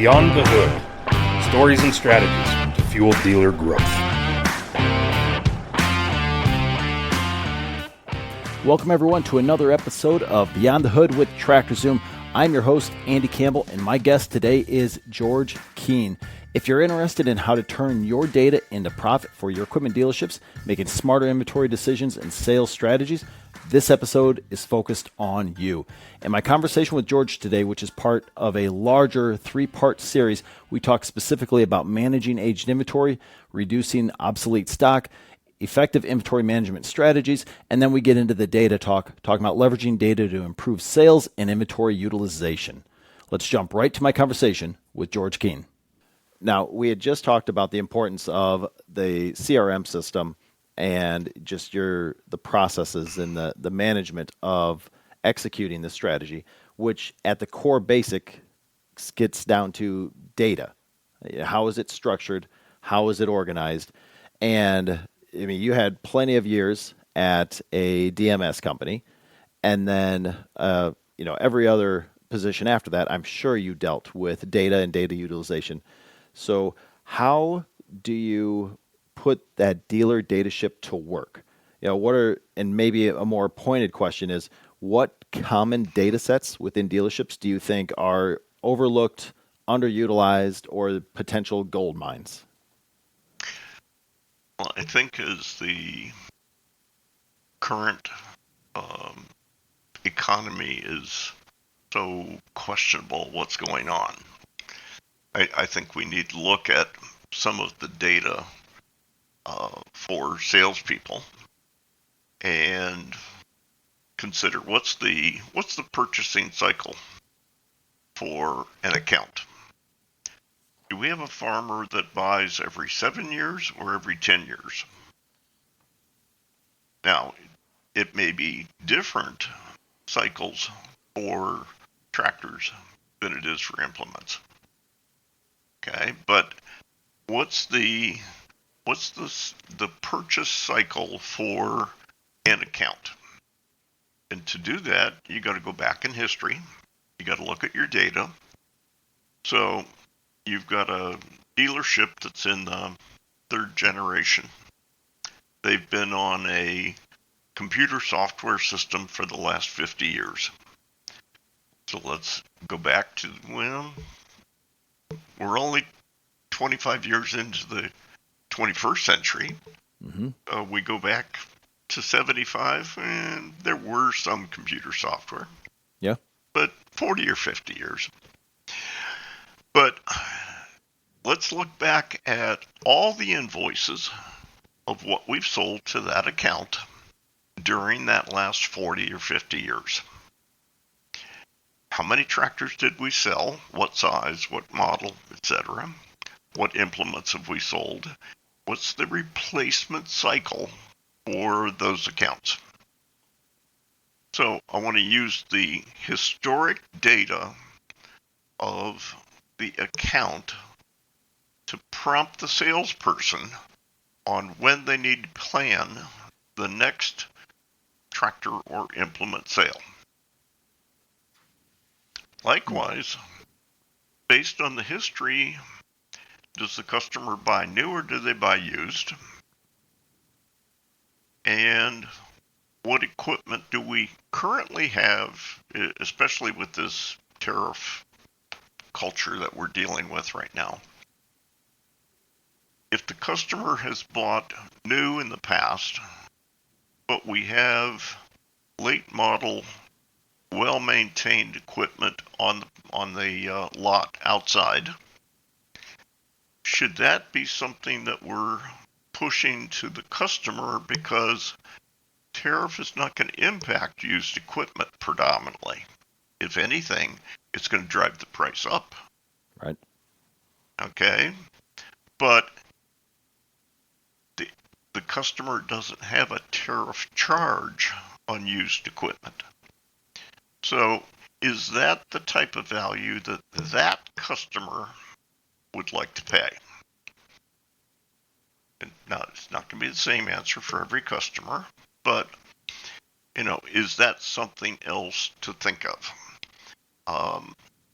Beyond the Hood, stories and strategies to fuel dealer growth. Welcome everyone to another episode of Beyond the Hood with Tractor Zoom. I'm your host, Andy Campbell, and my guest today is George Keene. If you're interested in how to turn your data into profit for your equipment dealerships, making smarter inventory decisions and sales strategies, this episode is focused on you. In my conversation with George today, which is part of a larger 3-part series, we talk specifically about managing aged inventory, reducing obsolete stock, effective inventory management strategies, and then we get into the data talking about leveraging data to improve sales and inventory utilization. Let's jump right to my conversation with George Keene. Now, we had just talked about the importance of the CRM system and just the processes and the management of executing the strategy, which at the core basic gets down to data. How is it structured? How is it organized? And I mean, you had plenty of years at a DMS company, and then every other position after that, I'm sure you dealt with data and data utilization. So how do you put that dealer data ship to work? And maybe a more pointed question is, what common data sets within dealerships do you think are overlooked, underutilized, or potential gold mines? Well, I think as the current economy is so questionable what's going on, I think we need to look at some of the data for salespeople and consider what's the purchasing cycle for an account. Do we have a farmer that buys every 7 years or every 10 years? Now, it may be different cycles for tractors than it is for implements. Okay, but what's the purchase cycle for an account? And to do that, you got to go back in history. You got to look at your data. So you've got a dealership that's in the 3rd generation. They've been on a computer software system for the last 50 years. So let's go back to, we're only 25 years into the 21st century. Mm-hmm. We go back to 75, and there were some computer software. Yeah. But 40 or 50 years. But let's look back at all the invoices of what we've sold to that account during that last 40 or 50 years. How many tractors did we sell? What size? What model? Etc. What implements have we sold? What's the replacement cycle for those accounts? So I want to use the historic data of the account to prompt the salesperson on when they need to plan the next tractor or implement sale. Likewise, based on the history, does the customer buy new or do they buy used? And what equipment do we currently have, especially with this tariff culture that we're dealing with right now? If the customer has bought new in the past, but we have late model, well-maintained equipment on the lot outside, should that be something that we're pushing to the customer because tariff is not going to impact used equipment predominantly? If anything, it's going to drive the price up. Right. Okay. But the customer doesn't have a tariff charge on used equipment. So is that the type of value that that customer would like to pay? And now, it's not going to be the same answer for every customer, but, is that something else to think of?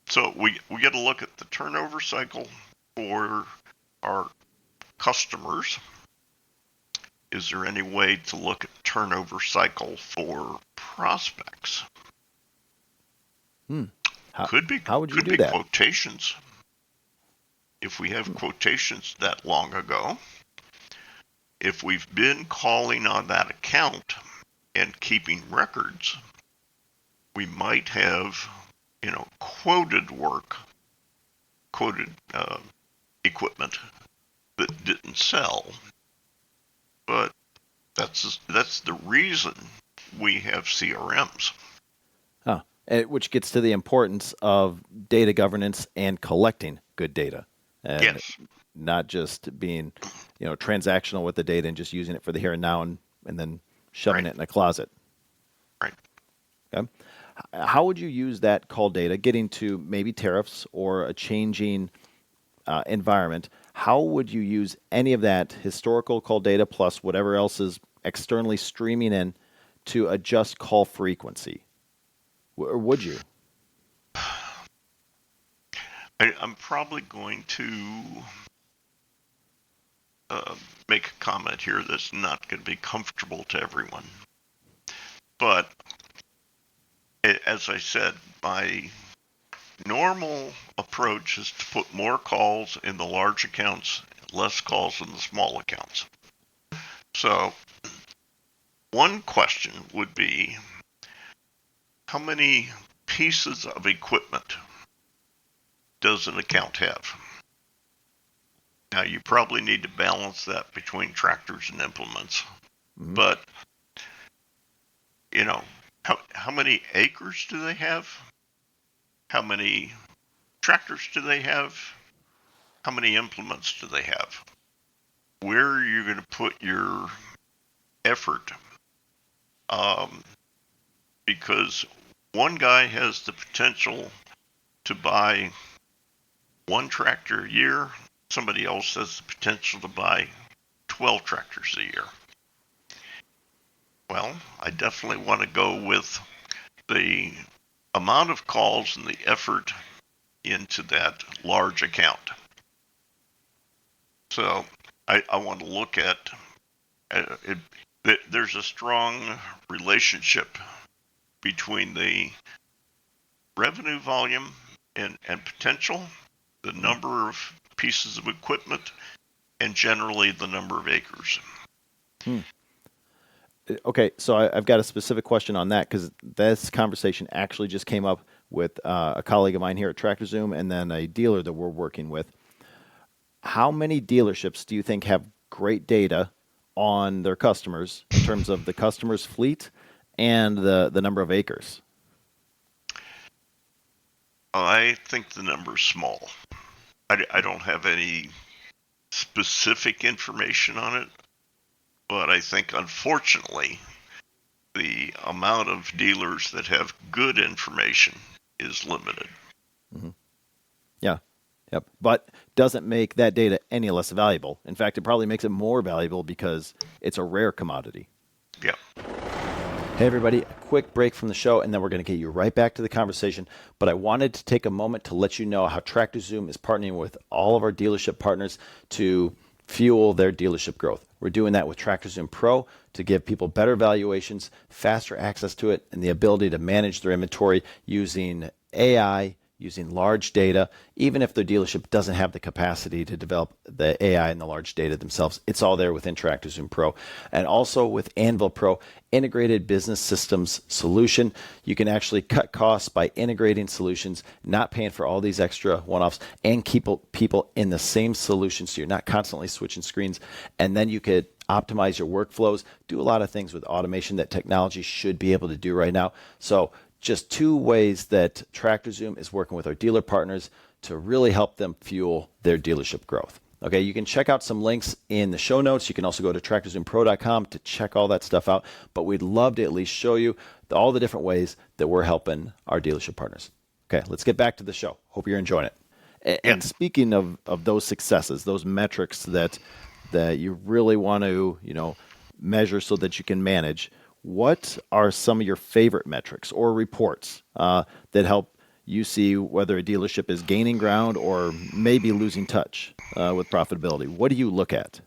So we get to look at the turnover cycle for our customers. Is there any way to look at turnover cycle for prospects? Could be. How would you Could do be that? quotations. If we have quotations that long ago, if we've been calling on that account and keeping records, we might have, quoted work, quoted equipment that didn't sell. But that's the reason we have CRMs. Which gets to the importance of data governance and collecting good data. And Yes. not just being, transactional with the data and just using it for the here and now and then shoving Right. it in a closet. Right. Okay. How would you use that call data, getting to maybe tariffs or a changing environment? How would you use any of that historical call data plus whatever else is externally streaming in to adjust call frequency? Or would you? I'm probably going to make a comment here that's not going to be comfortable to everyone. But as I said, my normal approach is to put more calls in the large accounts, less calls in the small accounts. So one question would be, how many pieces of equipment does an account have? Now, you probably need to balance that between tractors and implements. Mm-hmm. But, how many acres do they have? How many tractors do they have? How many implements do they have? Where are you going to put your effort? Because one guy has the potential to buy one tractor a year. Somebody else has the potential to buy 12 tractors a year. Well, I definitely want to go with the amount of calls and the effort into that large account. So I want to look at it. There's a strong relationship between the revenue volume and potential, the number of pieces of equipment, and generally the number of acres. Okay, so I've got a specific question on that because this conversation actually just came up with a colleague of mine here at TractorZoom and then a dealer that we're working with. How many dealerships do you think have great data on their customers in terms of the customer's fleet and the number of acres? I think the number's small. I don't have any specific information on it, but I think, unfortunately, the amount of dealers that have good information is limited. Mm-hmm. Yeah. Yep. But doesn't make that data any less valuable. In fact, it probably makes it more valuable because it's a rare commodity. Yeah. Hey, everybody, a quick break from the show, and then we're going to get you right back to the conversation. But I wanted to take a moment to let you know how TractorZoom is partnering with all of our dealership partners to fuel their dealership growth. We're doing that with TractorZoom Pro to give people better valuations, faster access to it, and the ability to manage their inventory using AI, using large data. Even if their dealership doesn't have the capacity to develop the AI and the large data themselves, it's all there within TractorZoom Pro. And also with Anvil Pro, integrated business systems solution. You can actually cut costs by integrating solutions, not paying for all these extra one-offs, and keep people in the same solution so you're not constantly switching screens. And then you could optimize your workflows, do a lot of things with automation that technology should be able to do right now. So just two ways that TractorZoom is working with our dealer partners to really help them fuel their dealership growth. Okay, you can check out some links in the show notes. You can also go to TractorZoomPro.com to check all that stuff out. But we'd love to at least show you all the different ways that we're helping our dealership partners. Okay, let's get back to the show. Hope you're enjoying it. And speaking of those successes, those metrics that you really want to measure so that you can manage, what are some of your favorite metrics or reports that help you see whether a dealership is gaining ground or maybe losing touch with profitability? What do you look at?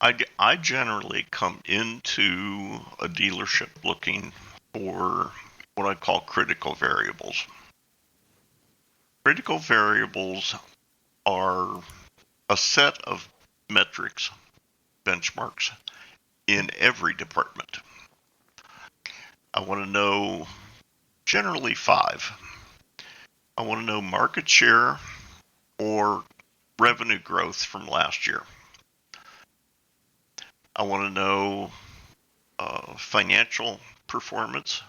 I generally come into a dealership looking for what I call critical variables. Critical variables are a set of metrics, benchmarks, in every department. I want to know generally 5. I want to know market share or revenue growth from last year. I want to know financial performance.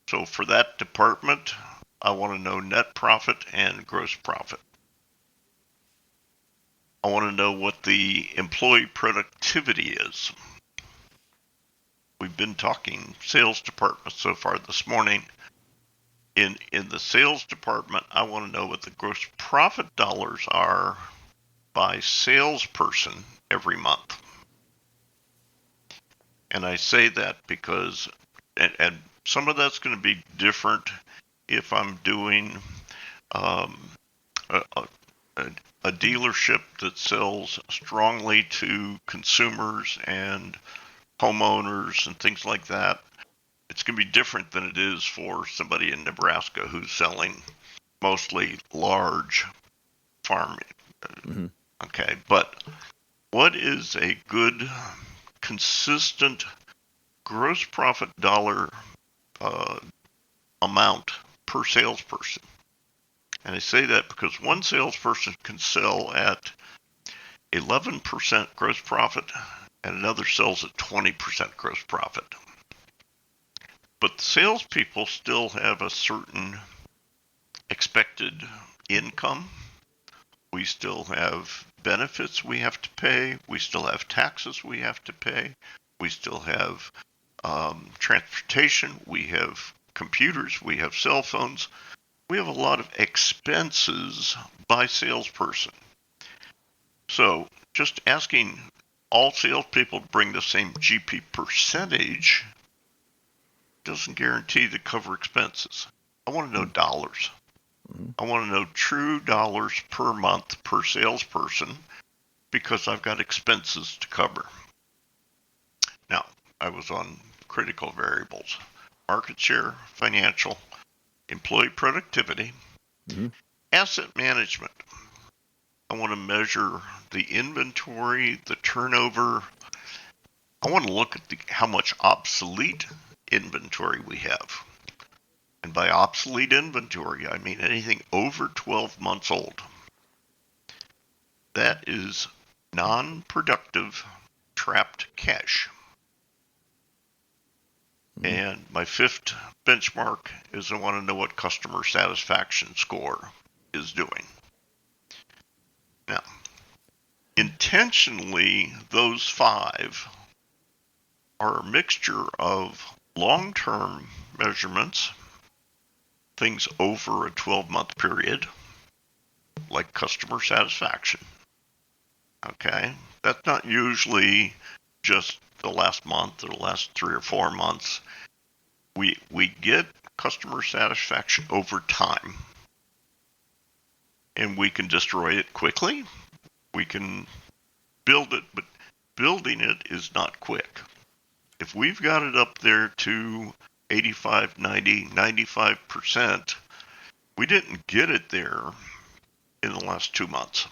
So for that department, I want to know net profit and gross profit. I want to know what the employee productivity is. We've been talking sales department so far this morning. In the sales department, I want to know what the gross profit dollars are by salesperson every month. And I say that because, and some of that's going to be different if I'm doing a, a dealership that sells strongly to consumers and homeowners and things like that. It's going to be different than it is for somebody in Nebraska who's selling mostly large farm. Mm-hmm. Okay, but what is a good, consistent gross profit dollar amount per salesperson? And I say that because one salesperson can sell at 11% gross profit and another sells at 20% gross profit. But the salespeople still have a certain expected income. We still have benefits we have to pay. We still have taxes we have to pay. We still have transportation. We have computers. We have cell phones. We have a lot of expenses by salesperson. So just asking all salespeople to bring the same GP percentage doesn't guarantee to cover expenses. I want to know dollars. I want to know true dollars per month per salesperson because I've got expenses to cover. Now, I was on critical variables: market share, financial, employee productivity, asset management. I want to measure the inventory, the turnover. I want to look at how much obsolete inventory we have. And by obsolete inventory, I mean anything over 12 months old. That is non-productive trapped cash. And my 5th benchmark is I want to know what customer satisfaction score is doing. Now, intentionally, those 5 are a mixture of long-term measurements, things over a 12-month period, like customer satisfaction. Okay, that's not usually just the last month or the last 3 or 4 months. We get customer satisfaction over time, and we can destroy it quickly. We can build it, but building it is not quick. If we've got it up there to 85, 90, 95%, we didn't get it there in the last 2 months.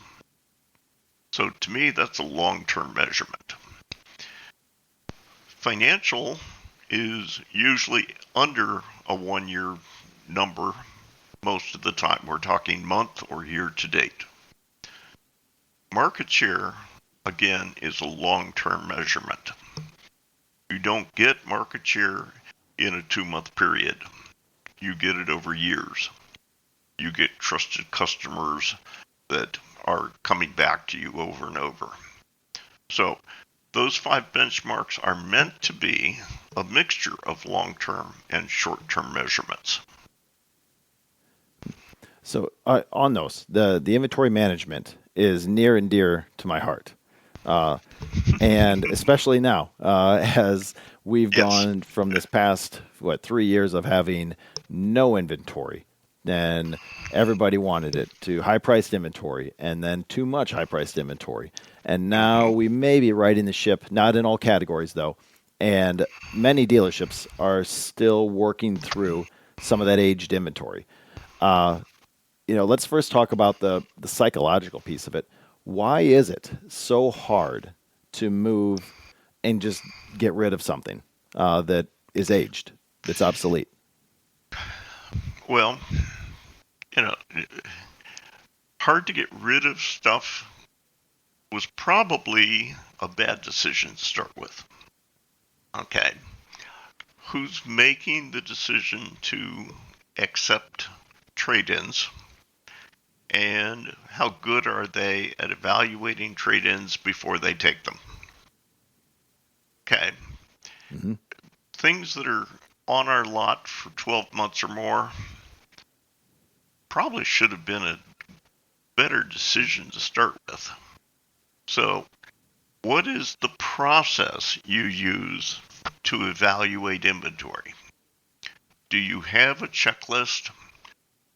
So to me, that's a long-term measurement. Financial is usually under a 1-year number most of the time. We're talking month or year to date. Market share, again, is a long-term measurement. You don't get market share in a 2-month period. You get it over years. You get trusted customers that are coming back to you over and over. So those 5 benchmarks are meant to be a mixture of long-term and short-term measurements. So on those, the inventory management is near and dear to my heart. And especially now, as we've Yes. gone from this past 3 years of having no inventory, then everybody wanted it, to high priced inventory, and then too much high priced inventory, and now Hmm. we may be righting the ship, not in all categories though, and many dealerships are still working through some of that aged inventory. Let's first talk about the psychological piece of it. Why is it so hard to move and just get rid of something that is aged, that's obsolete? Well, you know, hard to get rid of stuff was probably a bad decision to start with. Okay. Who's making the decision to accept trade-ins, and how good are they at evaluating trade-ins before they take them? Okay. Mm-hmm. Things that are on our lot for 12 months or more probably should have been a better decision to start with. So, what is the process you use to evaluate inventory? Do you have a checklist?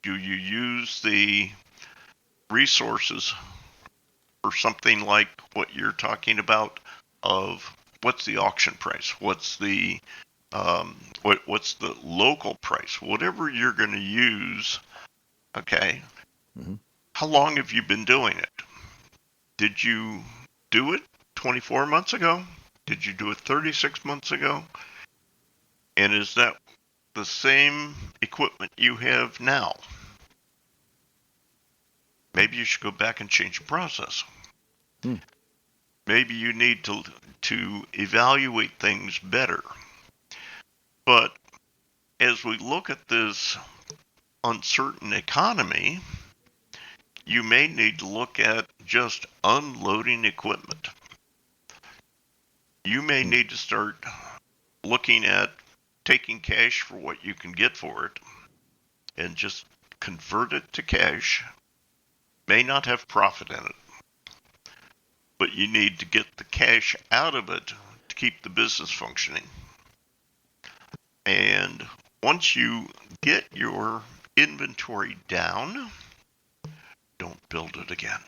Do you use the resources for something like what you're talking about of what's the auction price? What's the local price? Whatever you're going to use, okay? Mm-hmm. How long have you been doing it? Did you do it 24 months ago? Did you do it 36 months ago? And is that the same equipment you have now? Maybe you should go back and change the process. Hmm. Maybe you need to evaluate things better. But as we look at this uncertain economy, you may need to look at just unloading equipment. You may Hmm. need to start looking at taking cash for what you can get for it and just convert it to cash. May not have profit in it, but you need to get the cash out of it to keep the business functioning. And once you get your inventory down, don't build it again.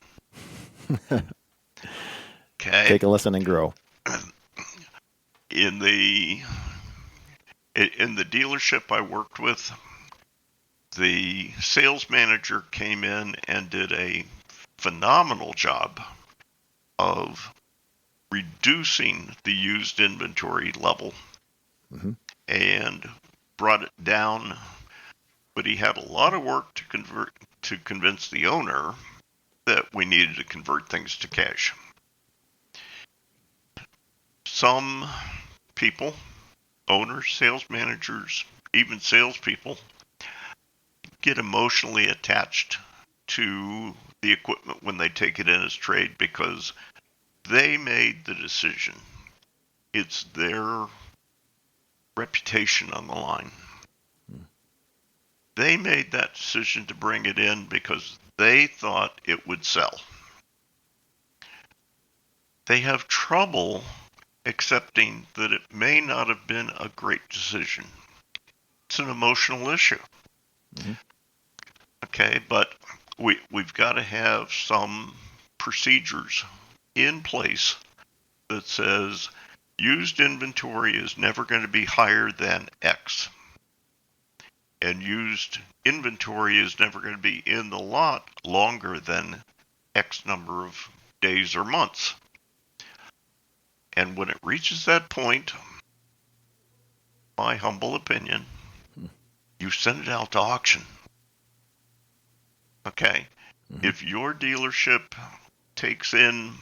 Okay? Take a lesson and grow. In the dealership I worked with, the sales manager came in and did a phenomenal job of reducing the used inventory level Mm-hmm. and brought it down, but he had a lot of work to convince the owner that we needed to convert things to cash. Some people, owners, sales managers, even salespeople, get emotionally attached to the equipment when they take it in as trade because they made the decision. It's their reputation on the line. They made that decision to bring it in because they thought it would sell. They have trouble accepting that it may not have been a great decision. It's an emotional issue. Mm-hmm. Okay, but we've got to have some procedures in place that says used inventory is never going to be higher than X, and used inventory is never going to be in the lot longer than X number of days or months. And when it reaches that point, my humble opinion, you send it out to auction. Okay? Mm-hmm. If your dealership takes in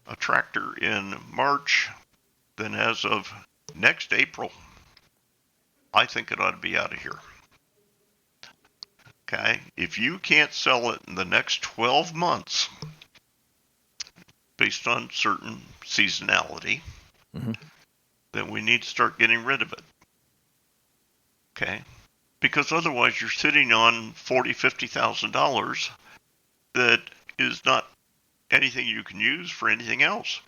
a tractor in March, then as of next April, I think it ought to be out of here. Okay? If you can't sell it in the next 12 months, based on certain seasonality, Mm-hmm. then we need to start getting rid of it. Okay? Because otherwise you're sitting on $40,000, $50,000 that is not anything you can use for anything else.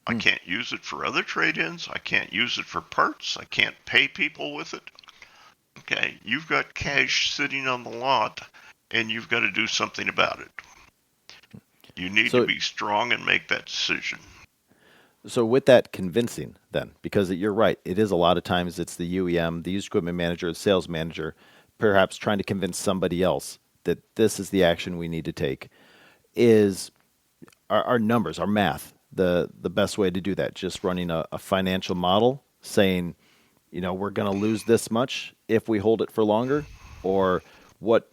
I can't use it for other trade-ins. I can't use it for parts. I can't pay people with it. Okay, you've got cash sitting on the lot, and you've got to do something about it. You need to be strong and make that decision. So with that convincing then, because you're right, it is a lot of times it's the UEM, the used equipment manager, the sales manager, perhaps trying to convince somebody else that this is the action we need to take. Is our numbers, our math, the best way to do that? Just running a financial model saying, we're going to lose this much if we hold it for longer? Or what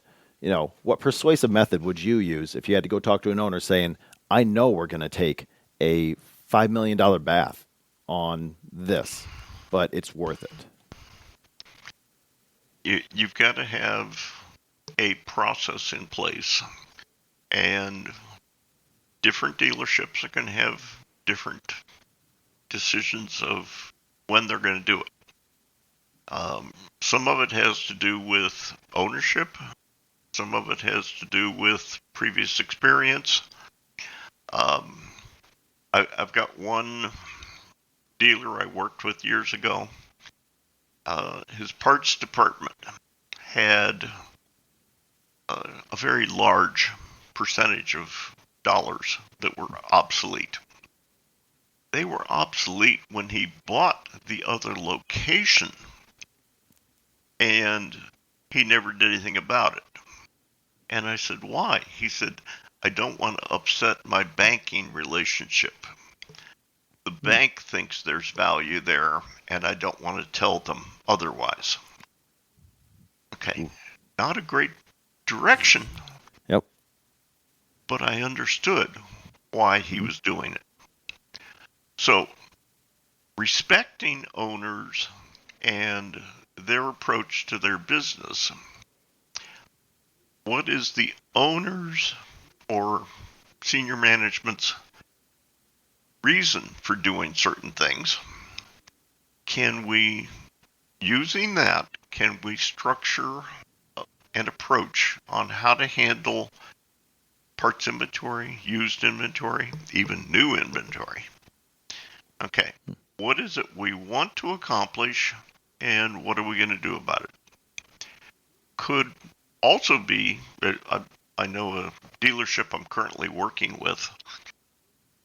persuasive method would you use if you had to go talk to an owner saying, I know we're going to take a $5 million bath on this, but it's worth it? You've got to have a process in place, and different dealerships are going to have different decisions of when they're going to do it. Some of it has to do with ownership. Some of it has to do with previous experience. I've got one dealer I worked with years ago. His parts department had a very large percentage of dollars that were obsolete. They were obsolete when he bought the other location, and he never did anything about it. And I said, why? He said, I don't want to upset my banking relationship. The bank thinks there's value there, and I don't want to tell them otherwise. Okay, not a great direction. Yep. But I understood why he was doing it. So, respecting owners and their approach to their business. What is the owner's or senior management's reason for doing certain things? Can we, using that, can we structure an approach on how to handle parts inventory, used inventory, even new inventory? Okay, what is it we want to accomplish, and what are we going to do about it? Could also be, I know a dealership I'm currently working with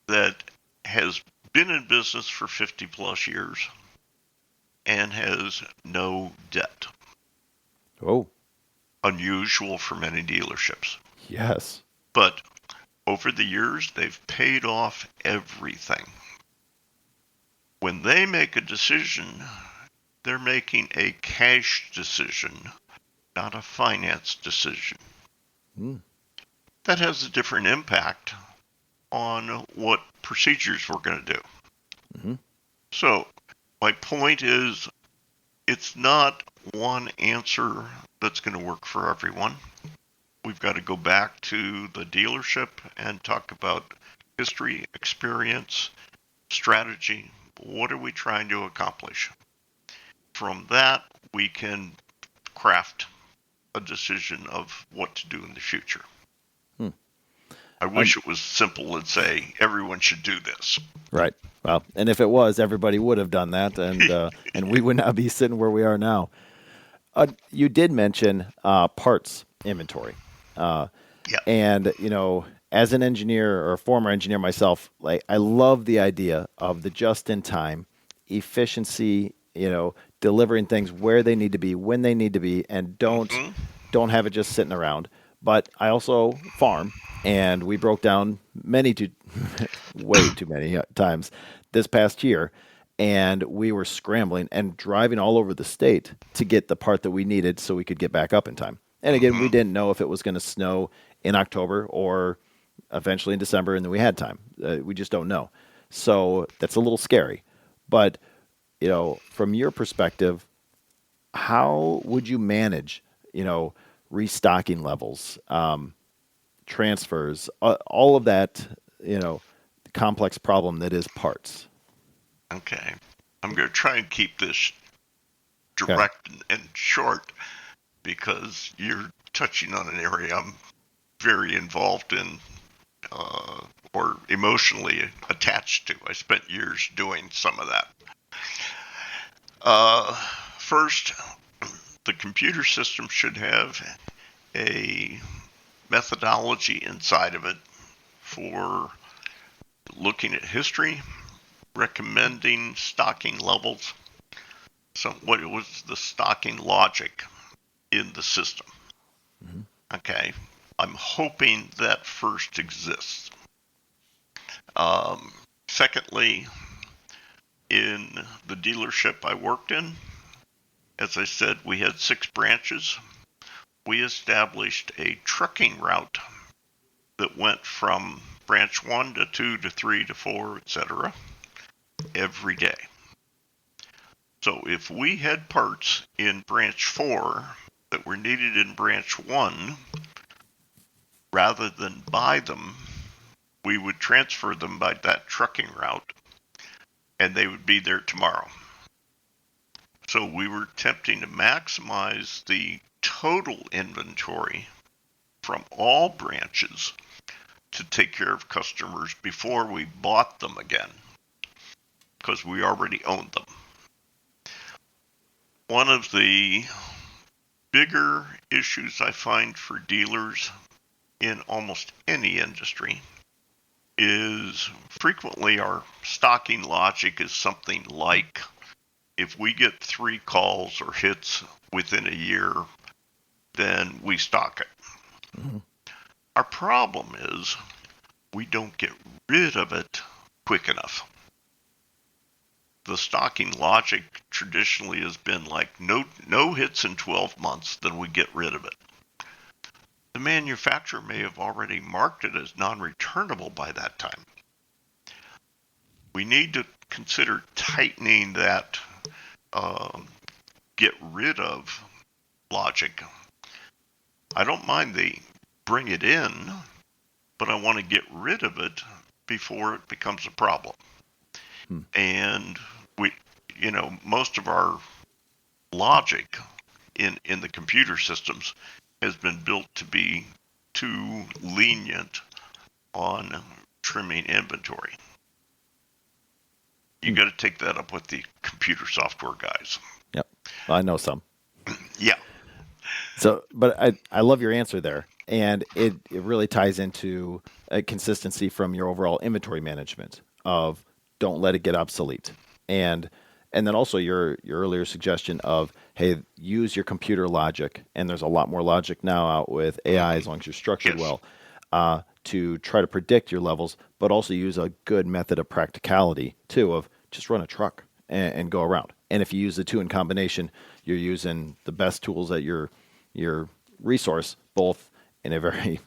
that has been in business for 50 plus years and has no debt. Oh. Unusual for many dealerships. Yes. But over the years, they've paid off everything. When they make a decision, they're making a cash decision, not a finance decision. That has a different impact on what procedures we're going to do. So my point is, it's not one answer that's going to work for everyone. We've got to go back to the dealership and talk about history, experience, strategy. What are we trying to accomplish? From that, we can craft a decision of what to do in the future. I wish it was simple and say everyone should do this. Right. Well, and if it was, everybody would have done that, and we would not be sitting where we are now. You did mention parts inventory, and as an engineer or a former engineer myself, I love the idea of the just-in-time efficiency. Delivering things where they need to be, when they need to be, and don't have it just sitting around. But I also farm, and we broke down way too many times this past year, and we were scrambling and driving all over the state to get the part that we needed so we could get back up in time. And again, we didn't know if it was going to snow in October or eventually in December, and then we had time. We just don't know. So that's a little scary. But, from your perspective, how would you manage, restocking levels, transfers, all of that, complex problem that is parts? Okay. I'm going to try and keep this direct and short because you're touching on an area I'm very involved in or emotionally attached to. I spent years doing some of that. First, the computer system should have a methodology inside of it for looking at history, recommending stocking levels. So what was the stocking logic in the system? Mm-hmm. Okay. I'm hoping that first exists. Secondly, in the dealership I worked in, as I said, we had 6 branches. We established a trucking route that went from branch 1 to 2 to 3 to 4, etc. every day. So if we had parts in branch 4 that were needed in branch 1, rather than buy them, we would transfer them by that trucking route, and they would be there tomorrow. So we were attempting to maximize the total inventory from all branches to take care of customers before we bought them again, because we already owned them. One of the bigger issues I find for dealers in almost any industry is frequently our stocking logic is something like, if we get 3 calls or hits within a year, then we stock it. Mm-hmm. Our problem is we don't get rid of it quick enough. The stocking logic traditionally has been like no hits in 12 months, then we get rid of it. The manufacturer may have already marked it as non-returnable by that time. We need to consider tightening that get rid of logic. I don't mind the bring it in, but I want to get rid of it before it becomes a problem. And most of our logic in the computer systems has been built to be too lenient on trimming inventory. You got to take that up with the computer software guys. Yep. Well, I know some. Yeah. So, but I love your answer there. And it really ties into a consistency from your overall inventory management of don't let it get obsolete. And then also your earlier suggestion of, hey, use your computer logic. And there's a lot more logic now out with AI as long as you're structured Yes. well, to try to predict your levels, but also use a good method of practicality too, of just run a truck and go around. And if you use the two in combination, you're using the best tools at your resource, both in a very,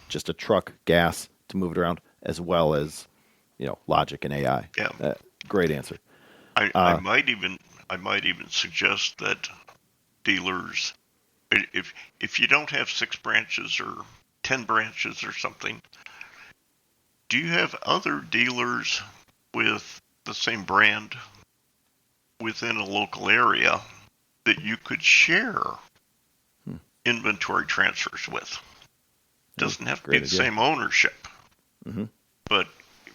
just a truck, gas to move it around, as well as, logic and AI. Yeah. Great answer. I might even suggest that dealers, if you don't have 6 branches or 10 branches or something, do you have other dealers with the same brand within a local area that you could share inventory transfers with? Doesn't have to be the same ownership. Mm-hmm. But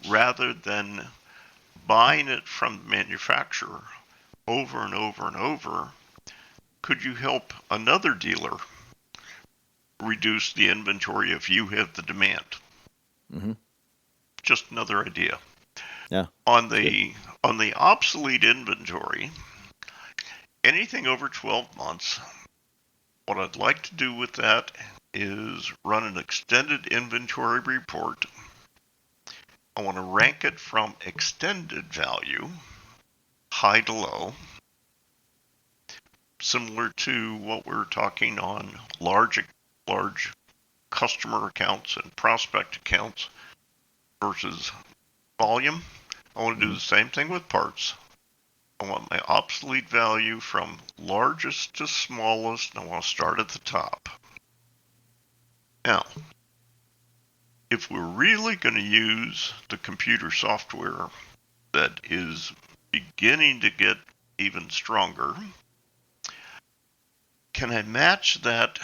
rather than buying it from the manufacturer over and over and over, could you help another dealer reduce the inventory if you have the demand? Mm-hmm. Just another idea. Yeah. On the obsolete inventory, anything over 12 months, what I'd like to do with that is run an extended inventory report. I want to rank it from extended value, high to low, similar to what we're talking on large customer accounts and prospect accounts versus volume. I want to do the same thing with parts. I want my obsolete value from largest to smallest, and I want to start at the top. Now, if we're really going to use the computer software that is beginning to get even stronger, can I match that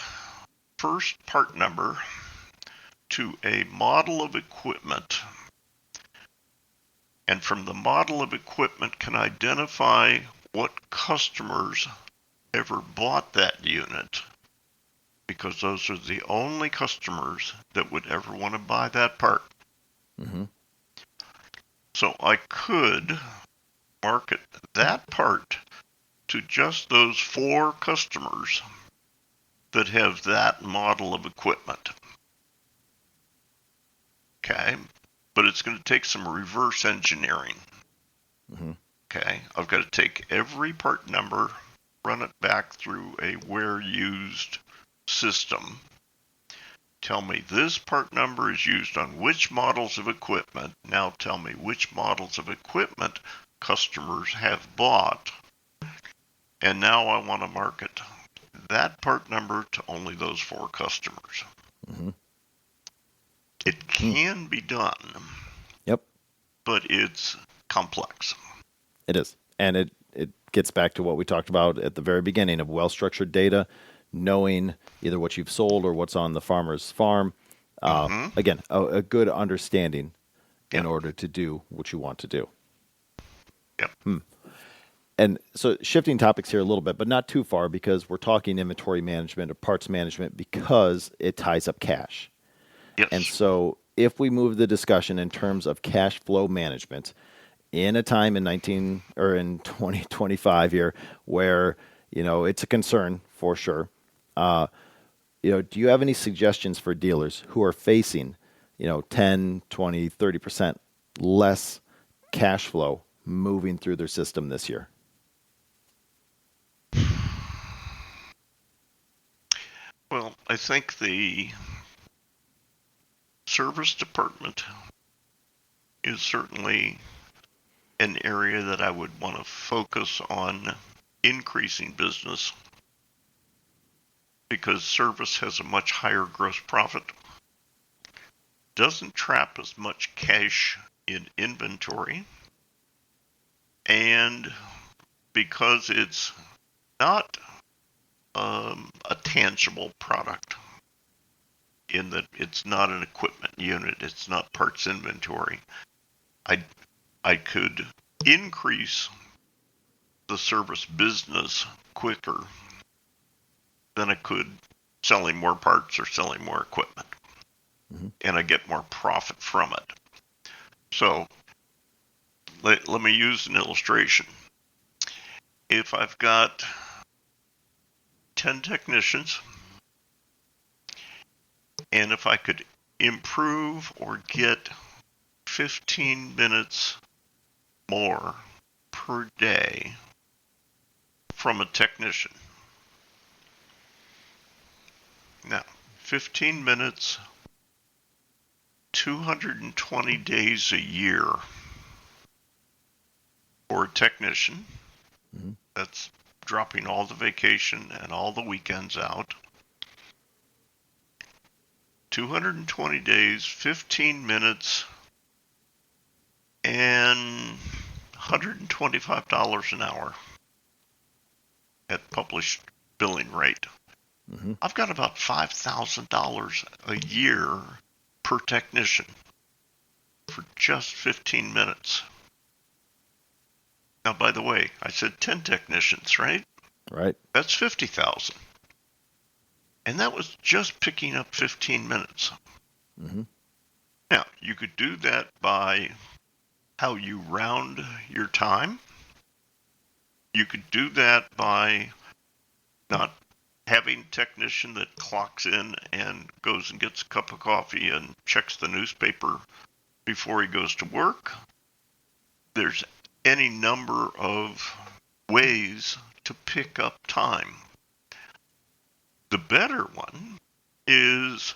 first part number to a model of equipment, and from the model of equipment can identify what customers ever bought that unit, because those are the only customers that would ever want to buy that part. Mm-hmm. So I could market that part to just those 4 customers that have that model of equipment. Okay, but it's going to take some reverse engineering. Mm-hmm. Okay, I've got to take every part number, run it back through a where used system, tell me this part number is used on which models of equipment, now tell me which models of equipment customers have bought, and now I want to market that part number to only those 4 customers. Mm-hmm. It can be done. Yep. But it's complex. It is. And it gets back to what we talked about at the very beginning of well-structured data, knowing either what you've sold or what's on the farmer's farm. Again, a good understanding in Yep. order to do what you want to do. Yep. And so shifting topics here a little bit, but not too far, because we're talking inventory management or parts management because it ties up cash. Yes. And so if we move the discussion in terms of cash flow management in a time in 2025 here where, it's a concern for sure. Do you have any suggestions for dealers who are facing, 10, 20, 30% less cash flow moving through their system this year? Well, I think the service department is certainly an area that I would want to focus on increasing business, because service has a much higher gross profit, doesn't trap as much cash in inventory, and because it's not a tangible product, in that it's not an equipment unit, it's not parts inventory, I could increase the service business quicker than I could selling more parts or selling more equipment. Mm-hmm. And I get more profit from it. So let me use an illustration. If I've got 10 technicians, and if I could improve or get 15 minutes more per day from a technician. Now, 15 minutes, 220 days a year for a technician. Mm-hmm. That's dropping all the vacation and all the weekends out. 220 days, 15 minutes, and $125 an hour at published billing rate. Mm-hmm. I've got about $5,000 a year per technician for just 15 minutes. Now, by the way, I said 10 technicians, right? Right. That's 50,000. And that was just picking up 15 minutes. Mm-hmm. Now, you could do that by how you round your time. You could do that by not having a technician that clocks in and goes and gets a cup of coffee and checks the newspaper before he goes to work. There's any number of ways to pick up time. The better one is,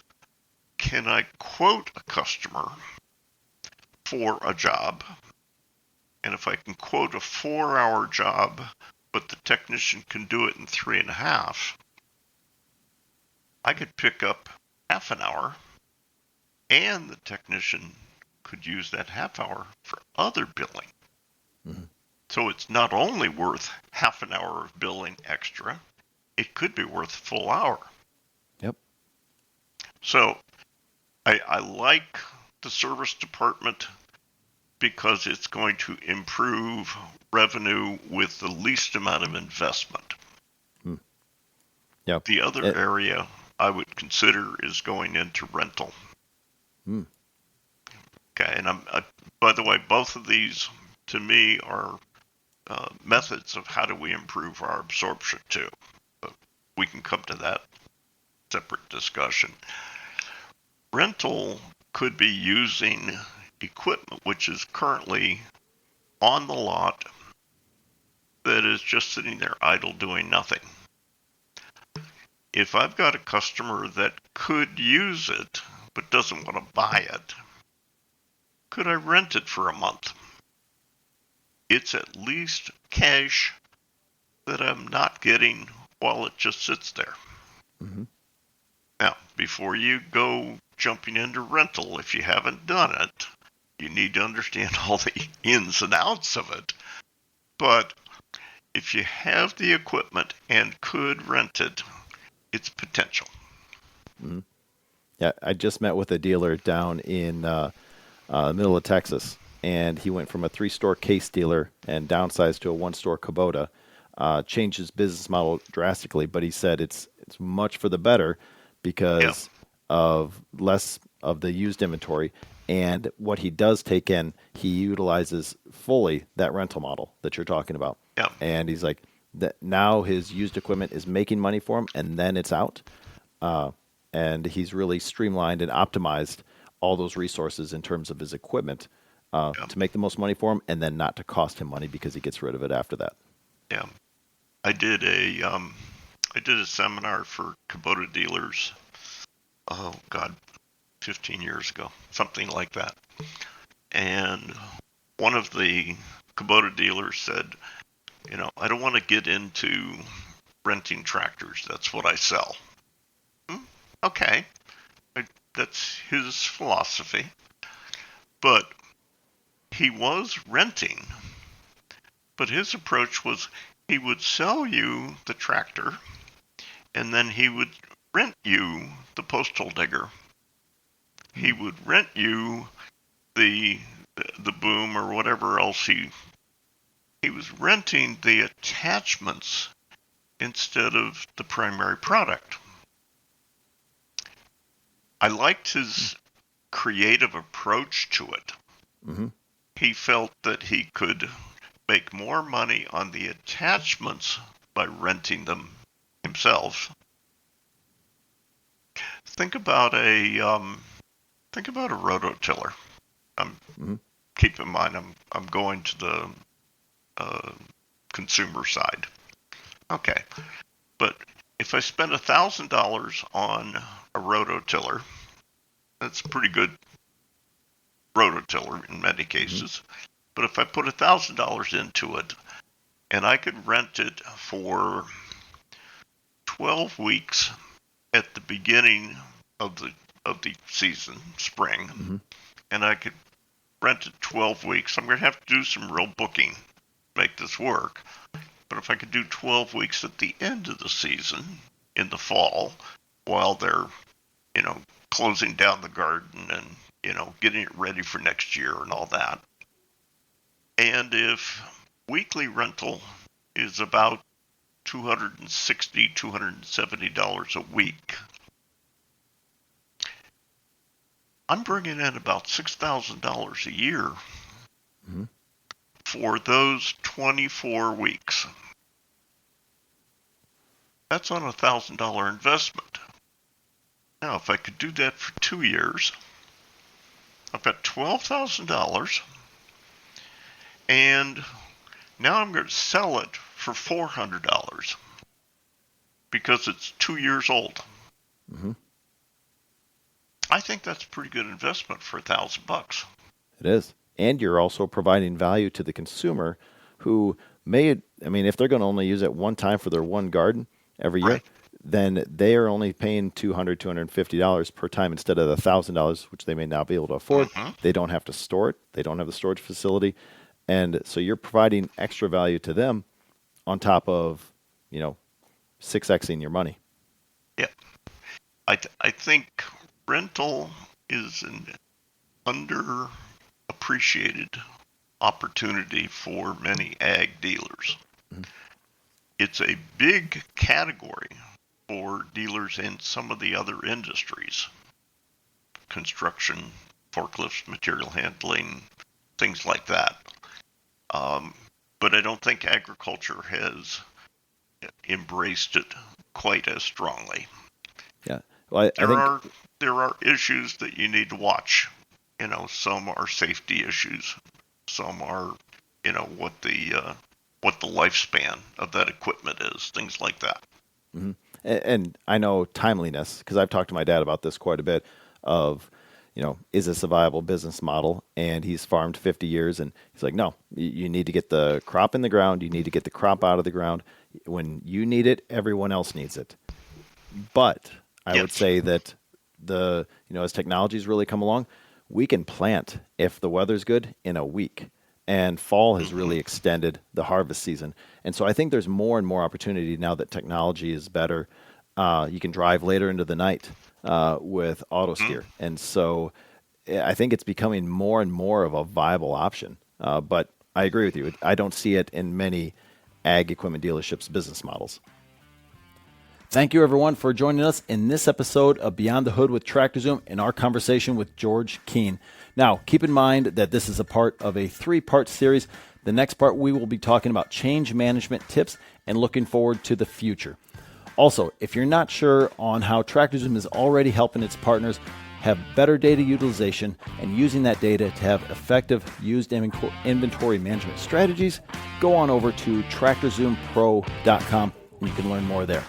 can I quote a customer for a job? And if I can quote a 4-hour job, but the technician can do it in 3.5, I could pick up half an hour, and the technician could use that half hour for other billing. Mm-hmm. So it's not only worth half an hour of billing extra, it could be worth a full hour. Yep. So I like the service department because it's going to improve revenue with the least amount of investment. Yeah. The other area I would consider is going into rental. Okay, and by the way, both of these to me are methods of how do we improve our absorption too. But we can come to that separate discussion. Rental could be using equipment which is currently on the lot that is just sitting there idle doing nothing. If I've got a customer that could use it but doesn't want to buy it, could I rent it for a month? It's at least cash that I'm not getting while it just sits there. Mm-hmm. Now, before you go jumping into rental, if you haven't done it, you need to understand all the ins and outs of it. But if you have the equipment and could rent it, it's potential. Mm-hmm. Yeah, I just met with a dealer down in middle of Texas, and he went from a 3-store case dealer and downsized to a 1-store Kubota. Changed his business model drastically, but he said it's much for the better because of less of the used inventory. And what he does take in, he utilizes fully that rental model that you're talking about. Yeah. And he's like, that now his used equipment is making money for him, and then it's out. And he's really streamlined and optimized all those resources in terms of his equipment to make the most money for him, and then not to cost him money because he gets rid of it after that. Yeah. I did a seminar for Kubota dealers. Oh God, 15 years ago, something like that. And one of the Kubota dealers said, I don't want to get into renting tractors. That's what I sell. Okay. That's his philosophy. But he was renting. But his approach was he would sell you the tractor, and then he would rent you the postal digger. He would rent you the boom or whatever else he was renting the attachments instead of the primary product. I liked his creative approach to it. Mm-hmm. He felt that he could make more money on the attachments by renting them himself. Think about a rototiller. Keep in mind, I'm going to the consumer side. Okay, but if I spend $1,000 on a rototiller, that's a pretty good rototiller in many cases. But if I put $1,000 into it, and I could rent it for 12 weeks at the beginning of the season, spring, and I could rent it 12 weeks. I'm going to have to do some real booking to make this work. But if I could do 12 weeks at the end of the season in the fall, while they're, closing down the garden and, getting it ready for next year and all that. And if weekly rental is about $260, $270 a week, I'm bringing in about $6,000 a year for those 24 weeks. That's on a $1,000 investment. Now, if I could do that for 2 years, I've got $12,000, and now I'm going to sell it for $400 because it's 2 years old. Mm-hmm. I think that's a pretty good investment for $1,000. It is. And you're also providing value to the consumer who if they're going to only use it one time for their one garden every year, then they are only paying $200, $250 per time instead of the $1,000, which they may not be able to afford. They don't have to store it. They don't have the storage facility. And so you're providing extra value to them on top of, 6Xing your money. Yeah. I think rental is an underappreciated opportunity for many ag dealers. Mm-hmm. It's a big category for dealers in some of the other industries. Construction, forklifts, material handling, things like that. But I don't think agriculture has embraced it quite as strongly. Yeah. Well, there are issues that you need to watch. Some are safety issues. Some are, what the lifespan of that equipment is, things like that. Mm-hmm. And I know timeliness, because I've talked to my dad about this quite a bit, of, is this a viable business model? And he's farmed 50 years, and he's like, no, you need to get the crop in the ground. You need to get the crop out of the ground. When you need it, everyone else needs it. But I would say that as technology's really come along, we can plant, if the weather's good, in a week. And fall has really extended the harvest season. And so I think there's more and more opportunity now that technology is better. You can drive later into the night with auto steer. And so I think it's becoming more and more of a viable option. But I agree with you. I don't see it in many ag equipment dealerships' business models. Thank you, everyone, for joining us in this episode of Beyond the Hood with Tractor Zoom and our conversation with George Keane. Now, keep in mind that this is a part of a 3-part series. The next part, we will be talking about change management tips and looking forward to the future. Also, if you're not sure on how Tractor Zoom is already helping its partners have better data utilization and using that data to have effective used inventory management strategies, go on over to TractorZoomPro.com and you can learn more there.